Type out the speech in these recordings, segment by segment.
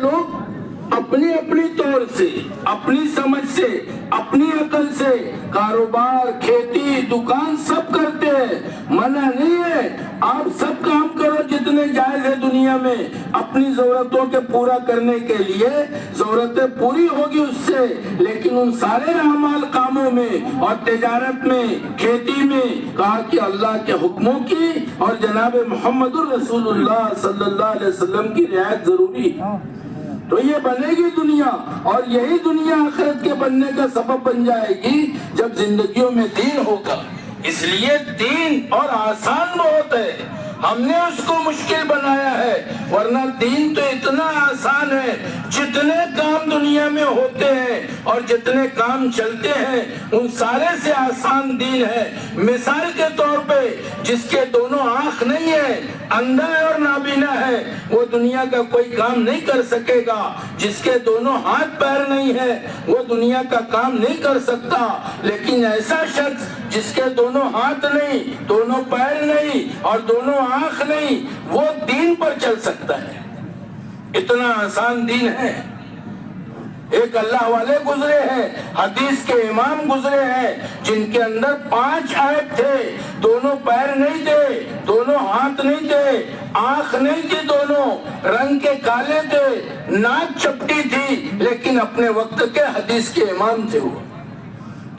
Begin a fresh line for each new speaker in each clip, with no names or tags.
لوگ اپنی اپنی طور سے، اپنی سمجھ سے، اپنی عقل سے کاروبار، کھیتی، دکان سب کرتے ہیں، منع نہیں ہے، آپ سب کام کرو جتنے جائز ہے دنیا میں، اپنی ضرورتوں کے پورا کرنے کے لیے ضرورتیں پوری ہوگی اس سے، لیکن ان سارے اعمال کاموں میں اور تجارت میں، کھیتی میں کہا کہ اللہ کے حکموں کی اور جناب محمد الرسول اللہ صلی اللہ علیہ وسلم کی رعایت ضروری ہے۔ تو یہ بنے گی دنیا، اور یہی دنیا آخرت کے بننے کا سبب بن جائے گی جب زندگیوں میں دین ہوگا۔ اس لیے دین اور آسان بہت ہے، ہم نے اس کو مشکل بنایا ہے، ورنہ دین تو اتنا آسان ہے، جتنے کام دنیا میں ہوتے ہیں اور جتنے کام چلتے ہیں ان سارے سے آسان دین ہے۔ مثال کے طور پہ جس کے دونوں آنکھ نہیں ہے، اندھا ہے اور نابینا ہے، وہ دنیا کا کوئی کام نہیں کر سکے گا۔ جس کے دونوں ہاتھ پیر نہیں ہے وہ دنیا کا کام نہیں کر سکتا، لیکن ایسا شخص جس کے دونوں ہاتھ نہیں، دونوں پیر نہیں اور دونوں آنکھ نہیں، وہ دین پر چل سکتا ہے۔ اتنا آسان دین ہے۔ ایک اللہ والے گزرے ہیں، حدیث کے امام گزرے ہیں، جن کے اندر 5 عیب تھے، دونوں پیر نہیں تھے، دونوں ہاتھ نہیں تھے، آنکھ نہیں تھی، دونوں رنگ کے کالے تھے، ناک چپٹی تھی، لیکن اپنے وقت کے حدیث کے امام تھے وہ۔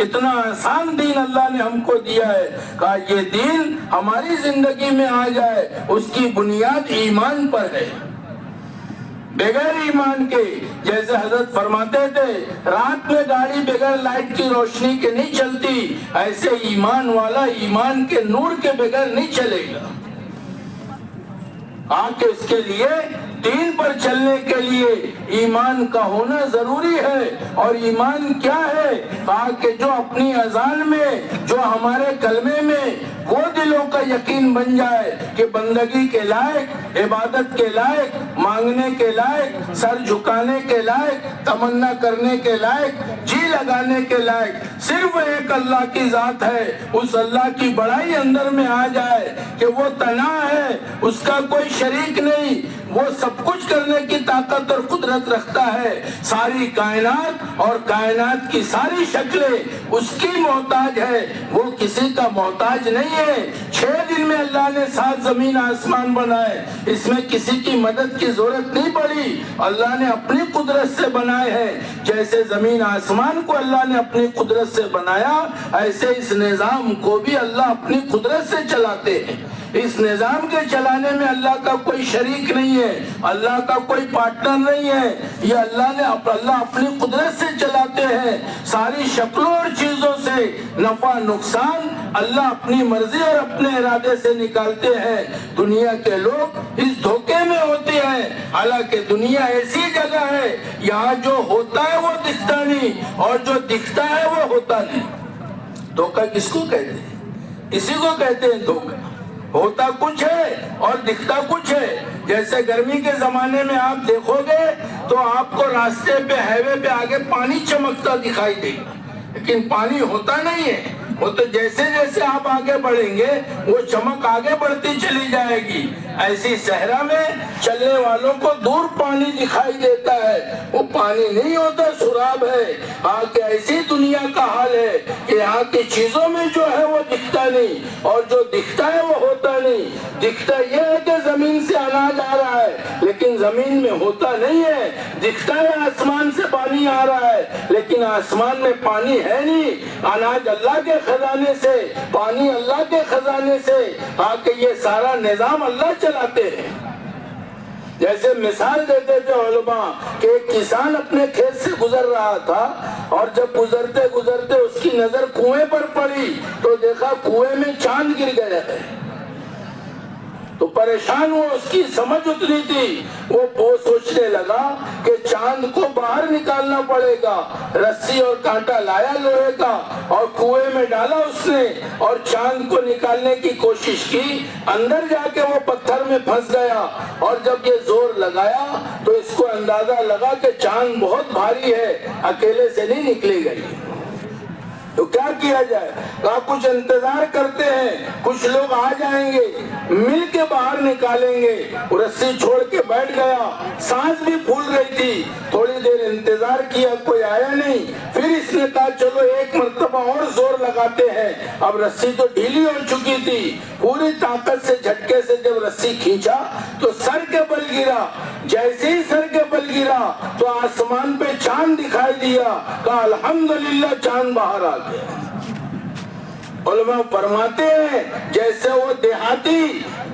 اتنا آسان دین اللہ نے ہم کو دیا ہے، کہا یہ دین ہماری زندگی میں آ جائے، اس کی بنیاد ایمان پر ہے۔ بغیر ایمان کے، جیسے حضرت فرماتے تھے رات میں گاڑی بغیر لائٹ کی روشنی کے نہیں چلتی، ایسے ایمان والا ایمان کے نور کے بغیر نہیں چلے گا۔ آکے اس کے لیے دین پر چلنے کے لیے ایمان کا ہونا ضروری ہے۔ اور ایمان کیا ہے؟ کہا کہ جو اپنی اذان میں، جو ہمارے کلمے میں وہ دلوں کا یقین بن جائے کہ بندگی کے لائق، عبادت کے لائق، مانگنے کے لائق، سر جھکانے کے لائق، تمنا کرنے کے لائق، جی لگانے کے لائق صرف ایک اللہ کی ذات ہے، اس اللہ کی بڑائی اندر میں آ جائے کہ وہ تنہا ہے، اس کا کوئی شریک نہیں، وہ سب کچھ کرنے کی طاقت اور قدرت رکھتا ہے، ساری کائنات اور کائنات کی ساری شکلیں اس کی محتاج ہے، وہ کسی کا محتاج نہیں ہے۔ 6 دن میں اللہ نے 7 زمین آسمان بنائے، اس میں کسی کی مدد کی ضرورت نہیں پڑی، اللہ نے اپنی قدرت سے بنائے ہیں۔ جیسے زمین آسمان کو اللہ نے اپنی قدرت سے بنایا، ایسے اس نظام کو بھی اللہ اپنی قدرت سے چلاتے ہیں۔ اس نظام کے چلانے میں اللہ کا کوئی شریک نہیں ہے، اللہ کا کوئی پارٹنر نہیں ہے، یہ اللہ اپنی قدرت سے چلاتے ہیں۔ ساری شکلوں اور چیزوں سے نفع نقصان اللہ اپنی مرضی اور اپنے ارادے سے نکالتے ہیں۔ دنیا کے لوگ اس دھوکے میں ہوتے ہیں، حالانکہ دنیا ایسی جگہ ہے یہاں جو ہوتا ہے وہ دکھتا نہیں اور جو دکھتا ہے وہ ہوتا نہیں۔ دھوکہ کس کو کہتے ہیں؟ اسی کو کہتے ہیں دھوکہ۔ ہوتا کچھ ہے اور دکھتا کچھ ہے۔ جیسے گرمی کے زمانے میں آپ دیکھو گے تو آپ کو راستے پہ، ہائی وے پہ آگے پانی چمکتا دکھائی دے گا، لیکن پانی ہوتا نہیں ہے، وہ تو جیسے جیسے آپ آگے بڑھیں گے وہ چمک آگے بڑھتی چلی جائے گی۔ ایسی صحرا میں چلنے والوں کو دور پانی دکھائی دیتا ہے، وہ پانی نہیں ہوتا، سراب ہے۔ آگے ایسی دنیا کا حال ہے کہ یہاں کی چیزوں میں جو ہے وہ دکھتا نہیں اور جو دکھتا ہے وہ ہوتا نہیں۔ دکھتا یہ ہے کہ زمین سے اناج آ رہا ہے لیکن زمین میں ہوتا نہیں ہے، دکھتا ہے آسمان سے پانی آ رہا ہے لیکن آسمان میں پانی ہے نہیں۔ اناج اللہ کے خزانے سے، پانی اللہ کے خزانے سے، آکے یہ سارا نظام اللہ چلاتے ہیں۔ جیسے مثال دیتے تھے علماء کہ ایک کسان اپنے کھیت سے گزر رہا تھا اور جب گزرتے گزرتے اس کی نظر کنویں پر پڑی تو دیکھا کنویں میں چاند گر گیا ہے، تو پریشان ہوا، اس کی سمجھ اتنی تھی، وہ سوچنے لگا کہ چاند کو باہر نکالنا پڑے گا۔ رسی اور کانٹا لایا لوہے کا اور کنویں میں ڈالا اس نے اور چاند کو نکالنے کی کوشش کی، اندر جا کے وہ پتھر میں پھنس گیا اور جب یہ زور لگایا تو اس کو اندازہ لگا کہ چاند بہت بھاری ہے، اکیلے سے نہیں نکلے گی۔ تو کیا کیا جائے؟ کہا کچھ انتظار کرتے ہیں، کچھ لوگ آ جائیں گے، مل کے باہر نکالیں گے۔ وہ رسی چھوڑ کے بیٹھ گیا، سانس بھی پھول رہی تھی، تھوڑی دیر انتظار کیا، کوئی آیا نہیں۔ پھر اس نے کہا چلو ایک مرتبہ اور زور لگاتے ہیں۔ اب رسی تو ڈھیلی ہو چکی تھی، پوری طاقت سے جھٹکے سے جب رسی کھینچا تو سر کے بل گرا۔ جیسے ہی سر کے بل گرا تو آسمان پہ چاند دکھائی دیا، کہا الحمدللہ چاند باہر آ گیا۔ علماء فرماتے ہیں جیسے وہ دیہاتی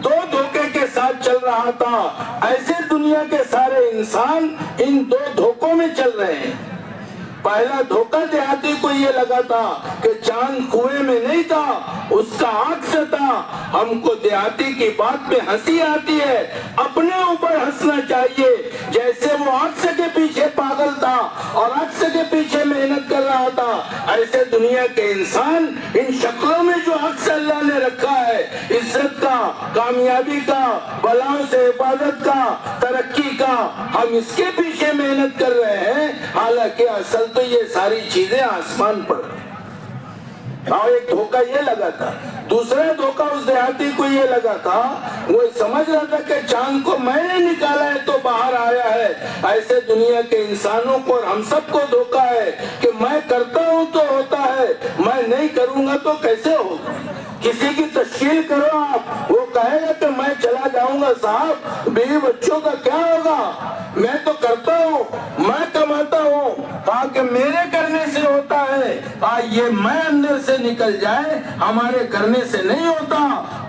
دو دھوکے کے ساتھ چل رہا تھا، ایسے دنیا کے سارے انسان ان دو دھوکوں میں چل رہے ہیں۔ پہلا دھوکہ دیہاتی کو یہ لگا تھا کہ چاند کنویں میں نہیں تھا، اس کا عکس تھا۔ ہم کو دیہاتی کی بات پہ ہنسی آتی ہے، اپنے اوپر ہنسنا چاہیے۔ جیسے وہ عکس کے پیچھے پاگل تھا اور عکس کے پیچھے محنت کر رہا تھا، ایسے دنیا کے انسان ان شکلوں میں جو عکس اللہ نے رکھا ہے، عزت کا، کامیابی کا، بلاؤں سے حفاظت کا، ترقی کا، ہم اس کے پیچھے محنت کر رہے ہیں، حالانکہ اصل تو یہ ساری چیزیں آسمان پر۔ اور ایک دھوکہ یہ لگا تھا۔ دوسرا دھوکہ اس دیہاتی کو یہ لگا تھا، وہ سمجھ رہا تھا کہ چاند کو میں نے نکالا ہے تو باہر آیا ہے۔ ایسے دنیا کے انسانوں کو اور ہم سب کو دھوکہ ہے کہ میں کرتا ہوں تو ہوتا ہے، میں نہیں کروں گا تو کیسے ہوگا؟ کسی کی تشکیل کرو آپ، وہ کہے گا کہ میں چلا جاؤں گا صاحب، بیوی بچوں کا کیا ہوگا؟ میں تو کرتا ہوں، میں کماتا ہوں۔ کہا کہ میرے کرنے سے ہوتا ہے، کہا یہ میں اندر سے نکل جائے، ہمارے کرنے سے نہیں ہوتا۔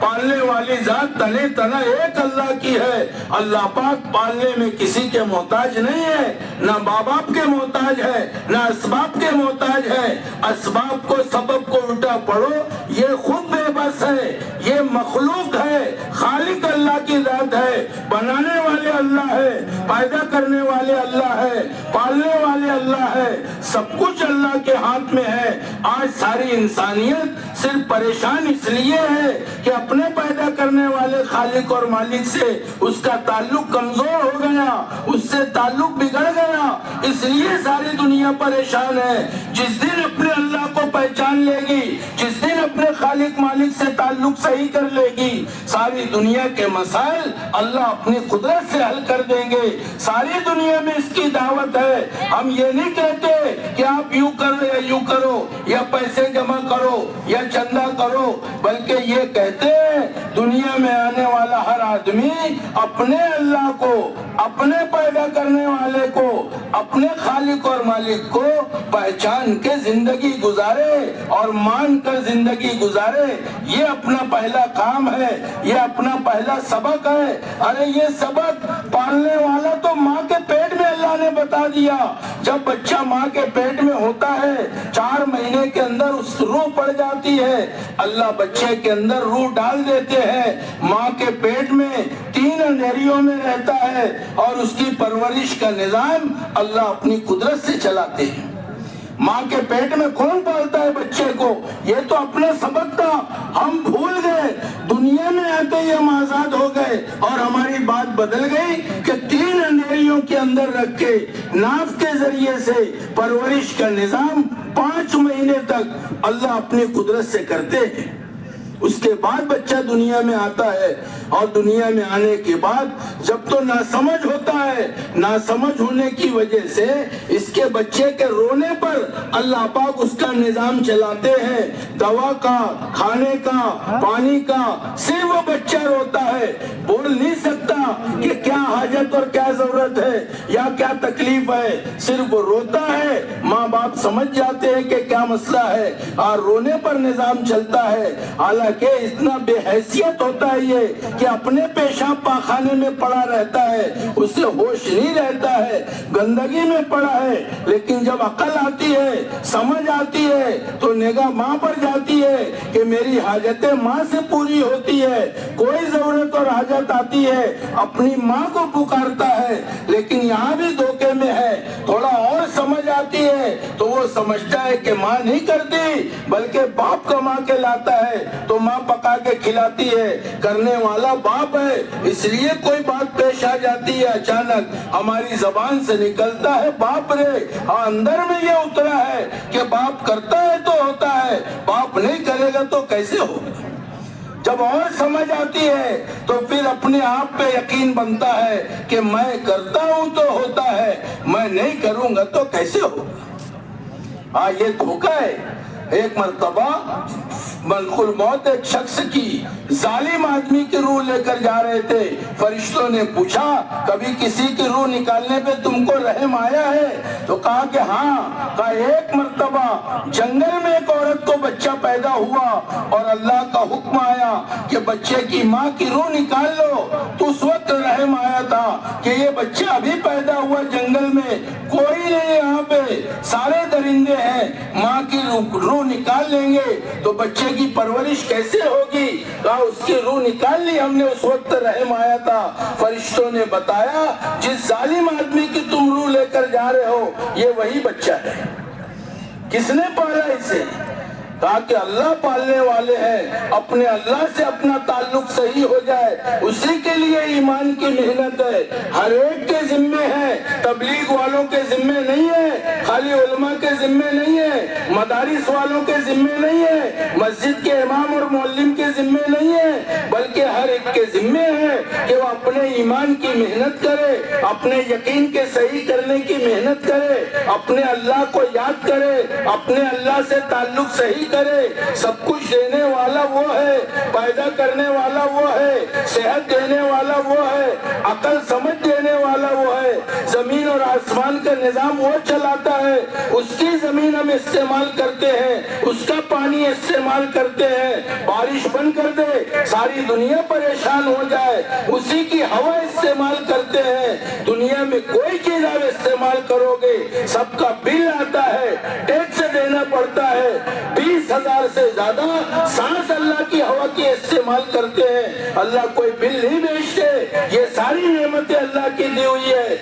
پالنے والی ذات تنے تنا ایک اللہ کی ہے۔ اللہ پاک پالنے میں کسی کے محتاج نہیں ہے، نہ ماں باپ کے محتاج ہے، نہ اسباب کے محتاج ہے۔ اسباب کو، سبب کو الٹا پڑھو، یہ خود بے بس ہے، یہ مخلوق ہے۔ خالق اللہ کی ذات ہے، بنانے والے اللہ ہے، پیدا کرنے والے اللہ ہے، پالنے والے اللہ ہے، سب کچھ اللہ کے ہاتھ میں ہے۔ آج ساری انسانیت صرف پریشان اس لیے ہے کہ اپنے پیدا کرنے والے خالق اور مالک سے اس کا تعلق کمزور ہو گیا، اس سے تعلق بگڑ گیا، اس لیے ساری دنیا پریشان ہے۔ جس دن اپنے اللہ کو پہچان لے گی، جس دن اپنے خالق مالک سے تعلق صحیح کر لے گی، ساری دنیا کے مسائل اللہ اپنی قدرت سے حل کر دیں گے۔ ساری دنیا میں اس کی دعوت ہے۔ ہم یہ نہیں کہتے کہ آپ یوں کرو یا یوں کرو، یا پیسے جمع کرو یا چندہ کرو، بلکہ یہ کہتے ہیں دنیا میں آنے والا ہر آدمی اپنے اللہ کو، اپنے پیدا کرنے والے کو، اپنے خالق اور مالک کو پہچان کے زندگی گزارے اور مان کر زندگی گزارے۔ یہ اپنا پہلا کام ہے، یہ اپنا پہلا سبق ہے۔ ارے یہ سبق پالنے والا تو ماں کے پیٹ میں اللہ نے بتا دیا۔ جب بچہ ماں کے پیٹ میں ہوتا ہے، 4 مہینے کے اندر اس روح پڑ جاتی ہے، اللہ بچے کے اندر روح ڈال دیتے ہیں۔ ماں کے پیٹ میں 3 اندھیریوں میں رہتا ہے اور اس کی پرورش کا نظام اللہ اپنی قدرت سے چلاتے ہیں۔ ماں کے پیٹ میں کون پالتا ہے بچے کو؟ یہ تو اپنا سبق تھا، ہم بھول گئے۔ دنیا میں آتے ہی ہم آزاد ہو گئے اور ہماری بات بدل گئی کہ 3 اندھیریوں کے اندر رکھ کے ناف کے ذریعے سے پرورش کا نظام 5 مہینے تک اللہ اپنی قدرت سے کرتے ہیں۔ اس کے بعد بچہ دنیا میں آتا ہے، اور دنیا میں آنے کے بعد جب تو ناسمجھ ہوتا ہے، ناسمجھ ہونے کی وجہ سے اس کے بچے کے رونے پر اللہ پاک اس کا نظام چلاتے ہیں، دوا کا، کھانے کا، پانی کا۔ صرف وہ بچہ روتا ہے، بول نہیں سکتا کہ کیا حاجت اور کیا ضرورت ہے یا کیا تکلیف ہے، صرف وہ روتا ہے۔ ماں باپ سمجھ جاتے ہیں کہ کیا مسئلہ ہے اور رونے پر نظام چلتا ہے۔ کہ اتنا بے حیثیت ہوتا ہے یہ کہ اپنے پیشاب پاخانے میں پڑا رہتا ہے، اسے ہوش نہیں رہتا ہے، گندگی میں پڑا ہے۔ لیکن جب عقل آتی ہے، سمجھ آتی ہے، تو نگاہ ماں پر جاتی ہے کہ میری حاجتیں ماں سے پوری ہوتی ہے۔ کوئی ضرورت اور حاجت آتی ہے اپنی ماں کو پکارتا ہے۔ لیکن یہاں بھی دھوکے میں ہے، تھوڑا اور سمجھ آتی ہے تو وہ سمجھتا ہے کہ ماں نہیں کرتی بلکہ باپ کما کے لاتا ہے تو ماں پکا کے کھلاتی ہے، کرنے والا باپ ہے، اس لیے کوئی بات پیش آ جاتی ہے اچانک ہماری زبان سے نکلتا ہے باپ رے، ہاں اندر میں یہ اترا ہے کہ باپ کرتا ہے تو ہوتا ہے، باپ نہیں کرے گا تو کیسے ہوگا؟ جب اور سمجھ آتی ہے تو پھر اپنے آپ پہ یقین بنتا ہے کہ میں کرتا ہوں تو ہوتا ہے، میں نہیں کروں گا تو کیسے ہوگا؟ ہاں یہ دھوکہ ہے۔ ایک مرتبہ ملک الموت ایک شخص کی ظالم آدمی کی روح لے کر جا رہے تھے، فرشتوں نے پوچھا کبھی کسی کی روح نکالنے پہ تم کو رحم آیا ہے؟ تو کہا کہ ہاں، کہا ایک مرتبہ جنگل میں ایک عورت کو بچہ پیدا ہوا اور اللہ کا حکم آیا کہ بچے کی ماں کی روح نکال لو، تو اس وقت رحم آیا تھا کہ یہ بچہ ابھی پیدا ہوا جنگل میں، کوئی نہیں یہاں پہ، سارے درندے ہیں، ماں کی روح نکال لیں گے تو بچے کی پرورش کیسے ہوگی؟ کہا اس کی روح نکال لی ہم نے، اس وقت رحم آیا تھا۔ فرشتوں نے بتایا جس ظالم آدمی کی تم روح لے کر جا رہے ہو یہ وہی بچہ ہے۔ کس نے پالا اسے؟ کہا کہ اللہ پالنے والے ہیں، اپنے اللہ سے اپنا تعلق صحیح ہو جائے، اسی کے لیے ایمان کی محنت ہے، ہر ایک کے ذمے ہے، تبلیغ والوں کے ذمے نہیں ہے، خالی علماء کے ذمے نہیں ہے، مدارس والوں کے ذمے نہیں ہے، مسجد کے امام اور معلم کے ذمے نہیں ہے، بلکہ ہر ایک کے ذمے ہے کہ وہ اپنے ایمان کی محنت کرے، اپنے یقین کے صحیح کرنے کی محنت کرے، اپنے اللہ کو یاد کرے، اپنے اللہ سے تعلق صحیح کرے۔ سب کچھ دینے والا وہ ہے، پیدا کرنے والا وہ ہے، صحت دینے والا وہ ہے، عقل سمجھ دینے والا وہ ہے، زمین اور آسمان کا نظام وہ چلاتا ہے، اس کی زمین ہم استعمال کرتے ہیں، اس کا پانی استعمال کرتے ہیں، بارش بند کر دے ساری دنیا پریشان ہو جائے، اسی کی ہوا استعمال کرتے ہیں۔ دنیا میں کوئی چیز آپ استعمال کرو گے سب کا بل آتا ہے، ٹیکس دینا پڑتا ہے، 20,000 سے زیادہ سانس اللہ کی ہوا کی استعمال کرتے ہیں، اللہ کوئی بل نہیں بیچتے، یہ ساری نعمتیں اللہ کی دی ہوئی ہے۔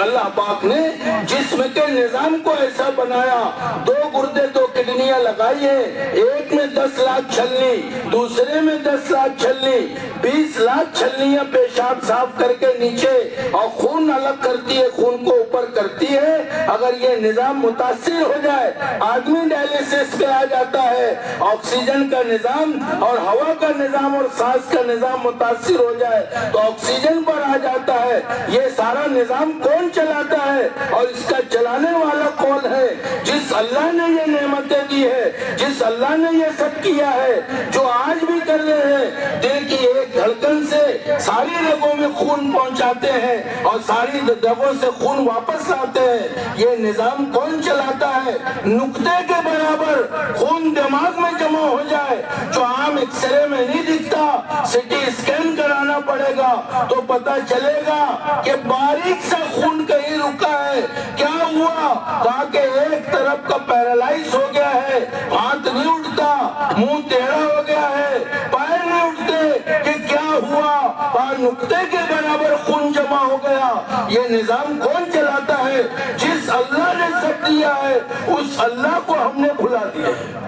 اللہ پاک نے جسم کے نظام کو ایسا بنایا، 2 گردے 2 کڈنیاں لگائی ہیں، ایک میں 10 لاکھ چھلنی، دوسرے میں 10 لاکھ چھلنی، 20 لاکھ چھلنیاں پیشاب صاف کر کے نیچے اور خون الگ کرتی ہے، خون کو اوپر کرتی ہے۔ اگر یہ نظام متاثر ہو جائے آدمی ڈائلیسس پہ آ جاتا ہے، آکسیجن کا نظام اور ہوا کا نظام اور سانس کا نظام متاثر ہو جائے تو آکسیجن پر آ جاتا ہے۔ یہ سارا نظام کون چلاتا ہے اور اس کا چلانے والا کون ہے؟ جس اللہ نے یہ نعمتیں دی ہے، جس اللہ نے یہ سب کیا ہے، جو آج بھی کر رہے ہیں، دل کی ایک دھڑکن سے ساری رگوں میں خون پہنچاتے ہیں اور ساری رگوں سے خون واپس لاتے ہیں، یہ نظام کون چلاتا ہے؟ نقطے کے برابر خون دماغ میں جمع ہو جائے، جو عام ایکس رے میں نہیں دکھتا، سٹی اسکین کرانا پڑے گا تو پتا چلے گا کہ باریک سا خون کہیں رکا ہے۔ کیا ہوا؟ کہا کہ ایک طرف کا پیرالائز ہو گیا ہے، ہاتھ نہیں اٹھتا، منہ ٹیڑھا ہو گیا ہے، پیر نہیں اٹھتے، کہ کیا ہوا؟ اور نقطے کے برابر خون جمع ہو گیا۔ یہ نظام کون چلاتا ہے؟ جس اللہ نے سب دیا ہے اس اللہ کو ہم نے بھلا دیا ہے۔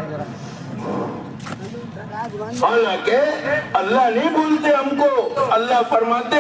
حالانکہ اللہ نہیں بھولتے ہم کو، اللہ فرماتے